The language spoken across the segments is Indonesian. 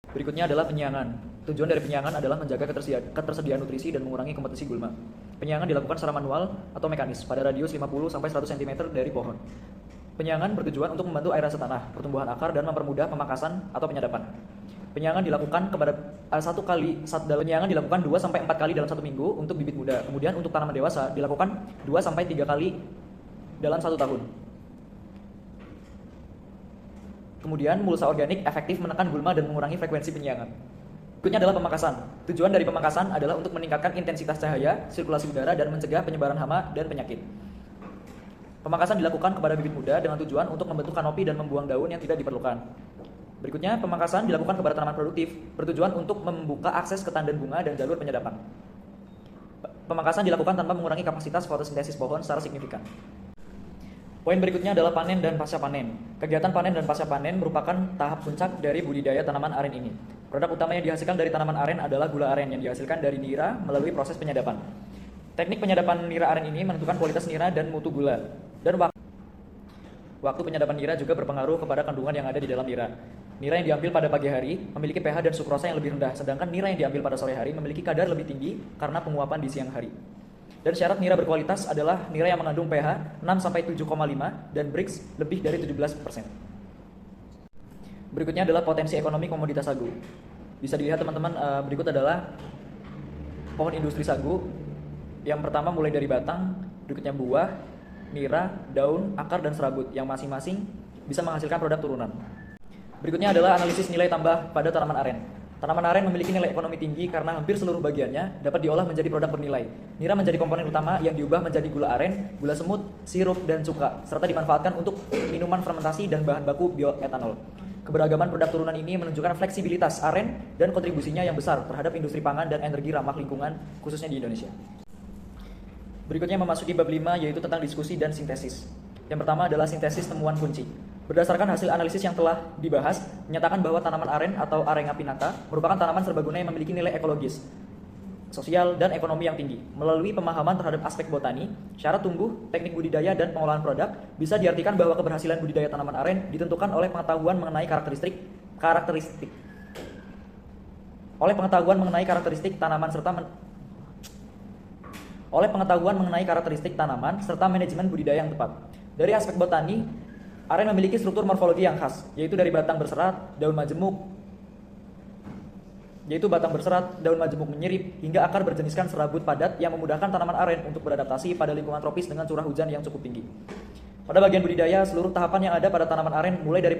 Berikutnya adalah penyiangan. Tujuan dari penyiangan adalah menjaga ketersediaan nutrisi dan mengurangi kompetisi gulma. Penyiangan dilakukan secara manual atau mekanis pada radius 50-100 cm dari pohon. Penyiangan bertujuan untuk membantu aerasi tanah, pertumbuhan akar, dan mempermudah pemangkasan atau penyadapan. Penyiangan dilakukan penyiangan dilakukan 2-4 kali dalam 1 minggu untuk bibit muda. Kemudian untuk tanaman dewasa dilakukan 2-3 kali dalam 1 tahun. Kemudian mulsa organik efektif menekan gulma dan mengurangi frekuensi penyiangan. Berikutnya adalah pemangkasan. Tujuan dari pemangkasan adalah untuk meningkatkan intensitas cahaya, sirkulasi udara, dan mencegah penyebaran hama dan penyakit. Pemangkasan dilakukan kepada bibit muda dengan tujuan untuk membentuk kanopi dan membuang daun yang tidak diperlukan. Berikutnya, pemangkasan dilakukan kepada tanaman produktif, bertujuan untuk membuka akses ke tandan bunga dan jalur penyadapan. Pemangkasan dilakukan tanpa mengurangi kapasitas fotosintesis pohon secara signifikan. Poin berikutnya adalah panen dan pasca panen. Kegiatan panen dan pasca panen merupakan tahap puncak dari budidaya tanaman aren ini. Produk utama yang dihasilkan dari tanaman aren adalah gula aren yang dihasilkan dari nira melalui proses penyadapan. Teknik penyadapan nira aren ini menentukan kualitas nira dan mutu gula. Dan waktu penyadapan nira juga berpengaruh kepada kandungan yang ada di dalam nira. Nira yang diambil pada pagi hari memiliki pH dan sukrosa yang lebih rendah, sedangkan nira yang diambil pada sore hari memiliki kadar lebih tinggi karena penguapan di siang hari. Dan syarat nira berkualitas adalah nira yang mengandung pH 6-7,5 dan Brix lebih dari 17%. Berikutnya adalah potensi ekonomi komoditas sagu. Bisa dilihat teman-teman, berikut adalah pohon industri sagu. Yang pertama mulai dari batang, berikutnya buah, nira, daun, akar, dan serabut yang masing-masing bisa menghasilkan produk turunan. Berikutnya adalah analisis nilai tambah pada tanaman aren. Tanaman aren memiliki nilai ekonomi tinggi karena hampir seluruh bagiannya dapat diolah menjadi produk bernilai. Nira menjadi komponen utama yang diubah menjadi gula aren, gula semut, sirup, dan cuka, serta dimanfaatkan untuk minuman fermentasi dan bahan baku bioetanol. Keberagaman produk turunan ini menunjukkan fleksibilitas aren dan kontribusinya yang besar terhadap industri pangan dan energi ramah lingkungan, khususnya di Indonesia. Berikutnya memasuki bab 5, yaitu tentang diskusi dan sintesis. Yang pertama adalah sintesis temuan kunci. Berdasarkan hasil analisis yang telah dibahas, menyatakan bahwa tanaman aren atau Arenga pinnata merupakan tanaman serbaguna yang memiliki nilai ekologis, sosial, dan ekonomi yang tinggi. Melalui pemahaman terhadap aspek botani, syarat tumbuh, teknik budidaya, dan pengolahan produk, bisa diartikan bahwa keberhasilan budidaya tanaman aren ditentukan oleh pengetahuan mengenai karakteristik tanaman serta manajemen budidaya yang tepat. Dari aspek botani, aren memiliki struktur morfologi yang khas, yaitu batang berserat, daun majemuk menyirip, hingga akar berjeniskan serabut padat yang memudahkan tanaman aren untuk beradaptasi pada lingkungan tropis dengan curah hujan yang cukup tinggi. Pada bagian budidaya, seluruh tahapan yang ada pada tanaman aren mulai dari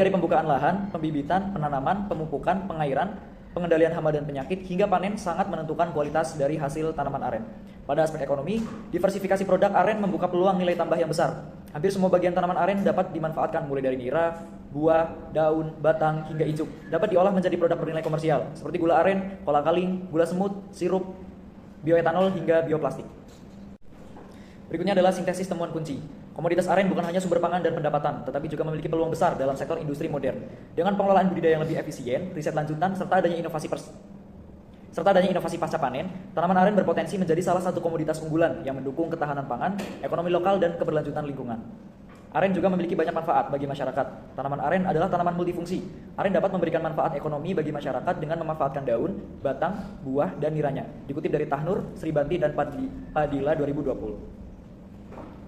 pembukaan lahan, pembibitan, penanaman, pemupukan, pengairan, pengendalian hama dan penyakit, hingga panen sangat menentukan kualitas dari hasil tanaman aren. Pada aspek ekonomi, diversifikasi produk aren membuka peluang nilai tambah yang besar. Hampir semua bagian tanaman aren dapat dimanfaatkan, mulai dari nira, buah, daun, batang, hingga ijuk. Dapat diolah menjadi produk bernilai komersial, seperti gula aren, kolang-kaling, gula semut, sirup, bioetanol, hingga bioplastik. Berikutnya adalah sintesis temuan kunci. Komoditas aren bukan hanya sumber pangan dan pendapatan, tetapi juga memiliki peluang besar dalam sektor industri modern. Dengan pengelolaan budidaya yang lebih efisien, riset lanjutan, serta adanya inovasi pasca panen, tanaman aren berpotensi menjadi salah satu komoditas unggulan yang mendukung ketahanan pangan, ekonomi lokal, dan keberlanjutan lingkungan. Aren juga memiliki banyak manfaat bagi masyarakat. Tanaman aren adalah tanaman multifungsi. Aren dapat memberikan manfaat ekonomi bagi masyarakat dengan memanfaatkan daun, batang, buah, dan niranya. Dikutip dari Tahnur, Sribanti, dan Padilla 2020.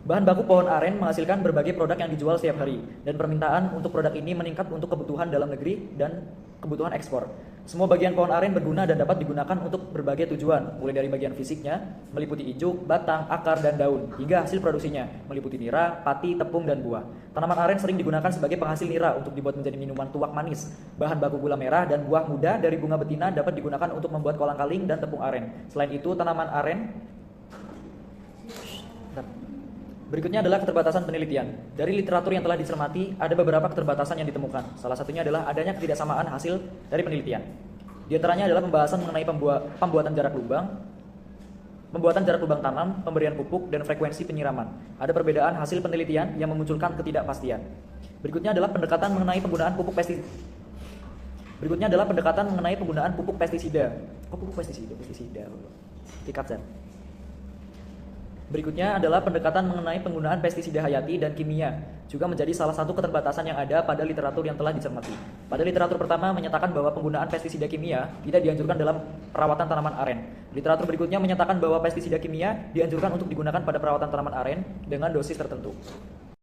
Bahan baku pohon aren menghasilkan berbagai produk yang dijual setiap hari, dan permintaan untuk produk ini meningkat untuk kebutuhan dalam negeri dan kebutuhan ekspor. Semua bagian pohon aren berguna dan dapat digunakan untuk berbagai tujuan, mulai dari bagian fisiknya, meliputi ijuk, batang, akar, dan daun, hingga hasil produksinya, meliputi nira, pati, tepung, dan buah. Tanaman aren sering digunakan sebagai penghasil nira untuk dibuat menjadi minuman tuak manis. Bahan baku gula merah dan buah muda dari bunga betina dapat digunakan untuk membuat kolang-kaling dan tepung aren. Selain itu, tanaman aren Berikutnya adalah keterbatasan penelitian. Dari literatur yang telah dicermati, ada beberapa keterbatasan yang ditemukan. Salah satunya adalah adanya ketidaksamaan hasil dari penelitian. Di antaranya adalah pembahasan mengenai pembuatan jarak lubang tanam, pemberian pupuk, dan frekuensi penyiraman. Ada perbedaan hasil penelitian yang memunculkan ketidakpastian. Berikutnya adalah pendekatan mengenai penggunaan pupuk pestisida. Pestisida. Berikutnya adalah pendekatan mengenai penggunaan pestisida hayati dan kimia, juga menjadi salah satu keterbatasan yang ada pada literatur yang telah dicermati. Pada literatur pertama menyatakan bahwa penggunaan pestisida kimia tidak dianjurkan dalam perawatan tanaman aren. Literatur berikutnya menyatakan bahwa pestisida kimia dianjurkan untuk digunakan pada perawatan tanaman aren dengan dosis tertentu.